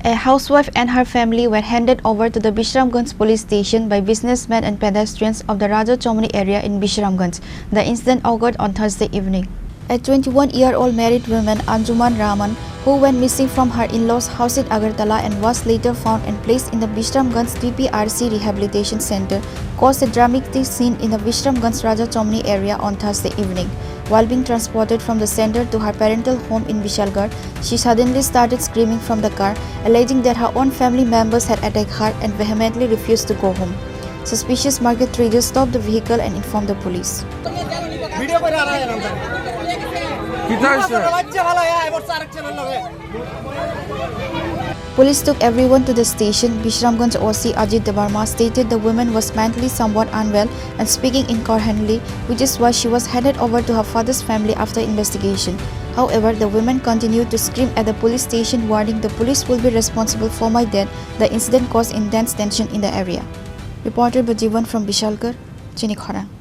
A housewife and her family were handed over to the Bisramganj police station by businessmen and pedestrians of the Raja Chaumuhani area in Bisramganj. The incident occurred on Thursday evening. A 21-year-old married woman, Anjuman Rahman, who went missing from her in-laws' house in Agartala and was later found and placed in the Bishramganj TPRC Rehabilitation Center, caused a dramatic scene in the Bishramganj Raja Chaumuhani area on Thursday evening. While being transported from the center to her parental home in Vishalgarh, she suddenly started screaming from the car, alleging that her own family members had attacked her and vehemently refused to go home. Suspicious market traders stopped the vehicle and informed the police. Police took everyone to the station. Bishramganj OC Ajit Devarma stated the woman was mentally somewhat unwell and speaking incoherently, which is why she was handed over to her father's family after investigation. However, the woman continued to scream at the police station, warning the police will be responsible for my death. The incident caused intense tension in the area. Reporter Bajivan from Vishalgarh, Chini Khorang.